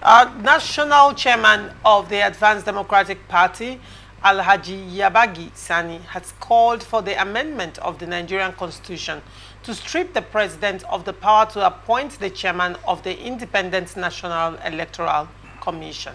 National Chairman of the Advanced Democratic Party, Alhaji Yabagi Sani, has called for the amendment of the Nigerian Constitution to strip the president of the power to appoint the chairman of the Independent National Electoral Commission.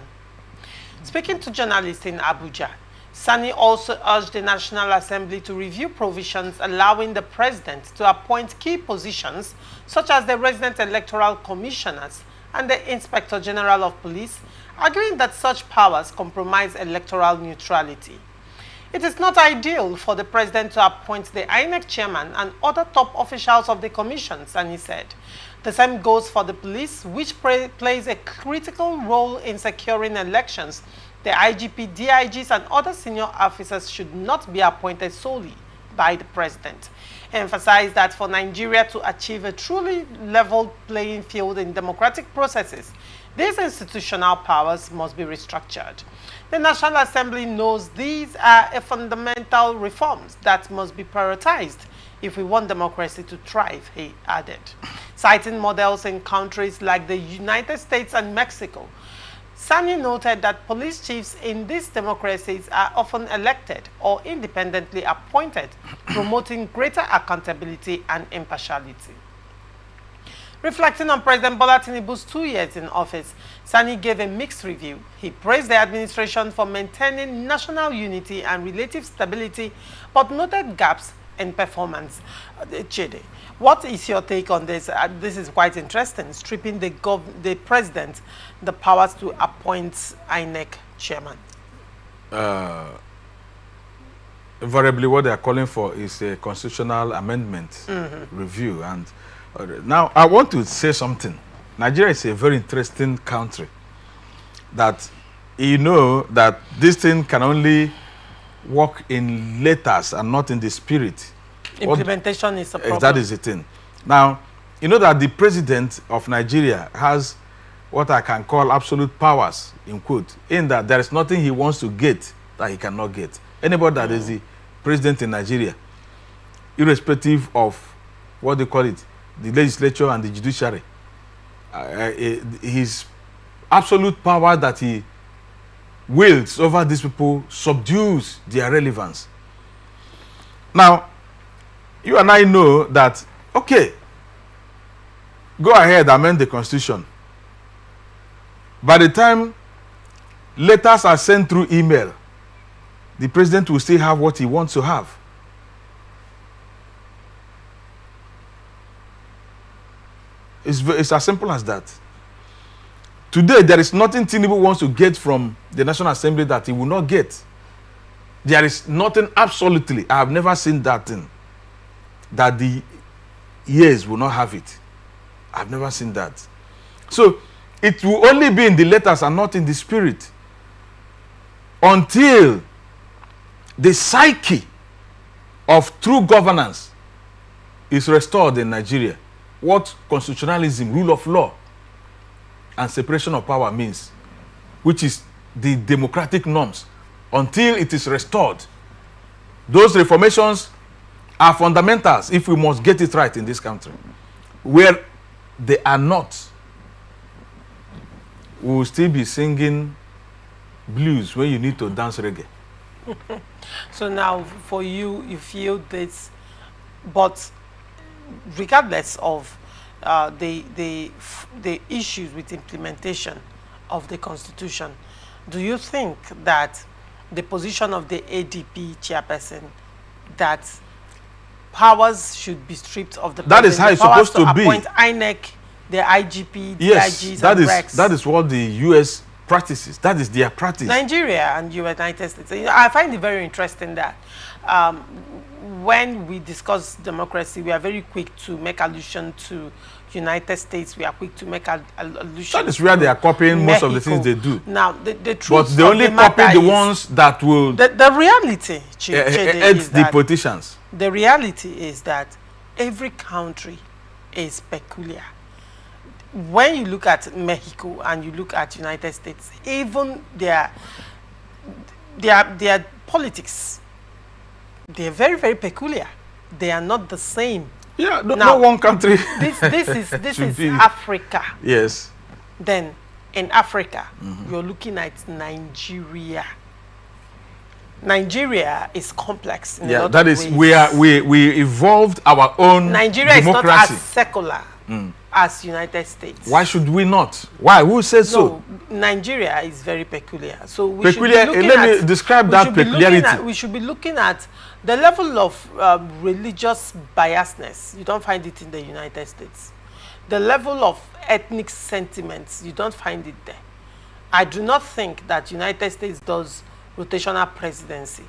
Speaking to journalists in Abuja, Sani also urged the National Assembly to review provisions allowing the president to appoint key positions such as the resident electoral commissioners and the Inspector General of Police, arguing that such powers compromise electoral neutrality. It is not ideal for the president to appoint the INEC chairman and other top officials of the commissions, and he said. The same goes for the police, which plays a critical role in securing elections. The IGP, DIGs, and other senior officers should not be appointed solely by the president. He emphasized that for Nigeria to achieve a truly level playing field in democratic processes, these institutional powers must be restructured. The National Assembly knows these are fundamental reforms that must be prioritized if we want democracy to thrive, he added. Citing models in countries like the United States and Mexico, Sani noted that police chiefs in these democracies are often elected or independently appointed, promoting greater accountability and impartiality. Reflecting on President Bola Tinubu's 2 years in office, Sani gave a mixed review. He praised the administration for maintaining national unity and relative stability, but noted gaps in performance. Chede, what is your take on this? This is quite interesting, stripping the president the powers to appoint INEC chairman. Invariably, what they are calling for is a constitutional amendment review. And now, I want to say something. Nigeria is a very interesting country. That you know that this thing can only work in letters and not in the spirit. Implementation is a problem. That is the thing. Now, you know that the president of Nigeria has what I can call absolute powers, in quote, in that there is nothing he wants to get that he cannot get. Anybody that is the president in Nigeria, irrespective of what they call it, the legislature and the judiciary, his absolute power that he wields over these people subdues their relevance. Now, you and I know that, okay, go ahead, amend the constitution. By the time letters are sent through email, the president will still have what he wants to have. It's as simple as that. Today, there is nothing Tinubu wants to get from the National Assembly that he will not get. There is nothing absolutely. I have never seen that thing. That the years will not have it. I've never seen that. So, it will only be in the letters and not in the spirit. Until the psyche of true governance is restored in Nigeria. What constitutionalism, rule of law, and separation of power means, which is the democratic norms, until it is restored. Those reformations are fundamentals if we must get it right in this country. Where they are not, we will still be singing blues when you need to dance reggae. So now, for you, you feel this, but regardless of the issues with implementation of the Constitution, do you think that the position of the ADP chairperson, that powers should be stripped of the that is how it's supposed to be. Appoint INEC, the IGP, yes, DIGs, that and is Rex. that is what the U.S. practices. That is their practice. Nigeria and United States. I find it very interesting that when we discuss democracy, we are very quick to make allusion to United States. We are quick to make allusion. That is where they are copying Mexico. most of the things they do. Now, the truth, but they only copy the ones that will the reality. Is the politicians. The reality is that every country is peculiar. When you look at Mexico and you look at United States, even their politics, they're very, very peculiar. They are not the same. Yeah, no one country. This is Africa. Yes. Then in Africa, you're looking at Nigeria. Nigeria is complex. In a lot that of is, ways. we evolved our own Nigeria democracy. is not as secular as United States. Why should we not? Why? Who says so? Nigeria is very peculiar. So we peculiar. Should be Let me describe that peculiarity. We should be looking at the level of religious biasness. You don't find it in the United States. The level of ethnic sentiments, you don't find it there. I do not think that United States does rotational presidency.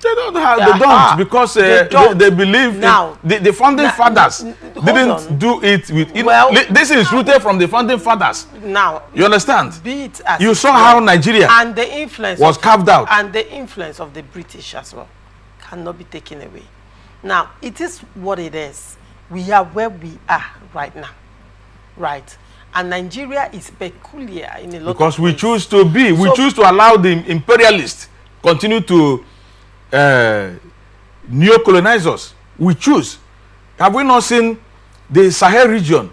They don't have. They don't, because they believe now, the founding fathers didn't do it with. Well, this is rooted from the founding fathers. Now, you understand? Be it as you saw how Nigeria and the influence was carved out, and the influence of the British as well cannot be taken away. Now, it is what it is. We are where we are right now, right? And Nigeria is peculiar in a lot of ways. Because we choose to be. We choose to allow the imperialists continue to neo-colonize us. We choose. Have we not seen the Sahel region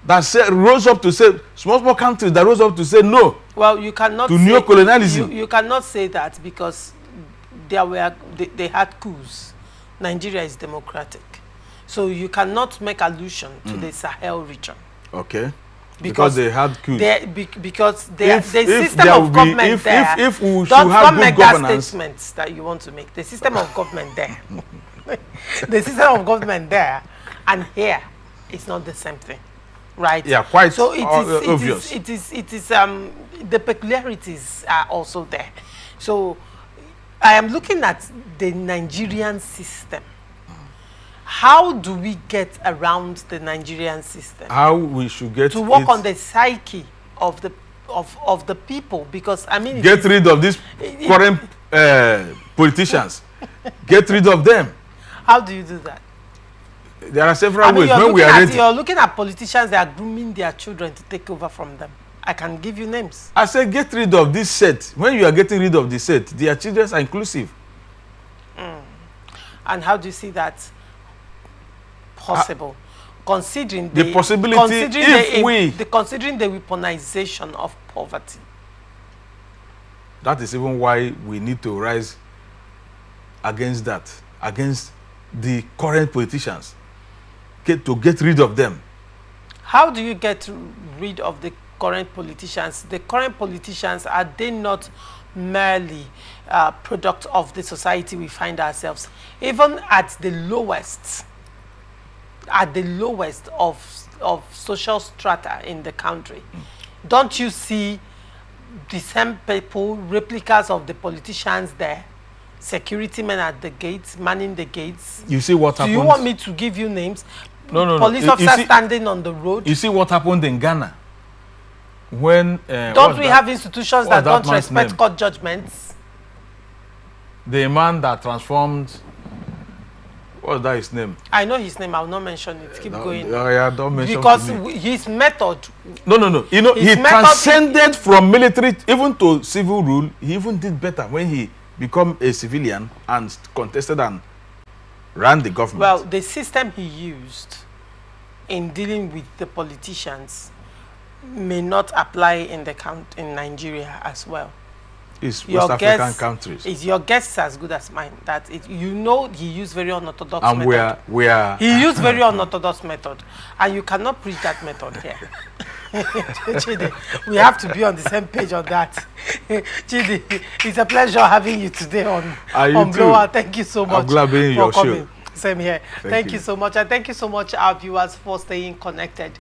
that rose up to say, small countries that rose up to say no? Well, you cannot to neo-colonialism. You cannot say that, because they had coups. Nigeria is democratic. So you cannot make allusion to the Sahel region. Okay. Because they had coups. Because the system of government there. If we should have good governance. That statement that you want to make. The system of government there. The system of government there and here is not the same thing, right? Yeah, quite so obvious. It is the peculiarities are also there. So I am looking at the Nigerian system. How do we get around the Nigerian system? How we should get to work on the psyche of the people, because I mean, get rid of these current politicians. Get rid of them. How do you do that? There are several ways. When we are ready, you're looking at politicians that are grooming their children to take over from them. I can give you names. I say get rid of this set. When you are getting rid of the set, their children are inclusive. And how do you see that possible? Considering the possibility considering the weaponization of poverty. That is even why we need to rise against that, against the current politicians, to get rid of them. How do you get rid of the current politicians? The current politicians, are they not merely product of the society we find ourselves? Even at the lowest of social strata in the country, don't you see the same people, replicas of the politicians there? Security men at the gates, manning the gates. You see what happened? Do you want me to give you names? No. Police officers standing on the road. You see what happened in Ghana? When don't we have institutions that don't respect court judgments? The man that transformed, what was that his name? I know his name. I will not mention it. Keep going. Yeah, don't mention it. Because his method. No. You know, he transcended from military even to civil rule. He even did better when he became a civilian and contested and ran the government. Well, the system he used in dealing with the politicians may not apply in Nigeria as well. It's West African countries. Is your guess is as good as mine? That he used very unorthodox and method. He used very unorthodox method, and you cannot preach that method here. Chidi, we have to be on the same page on that. Chidi, it's a pleasure having you today on Blower. Thank you so much. I'm glad being your coming. Show. Same here. Thank you so much, and thank you so much, our viewers, for staying connected.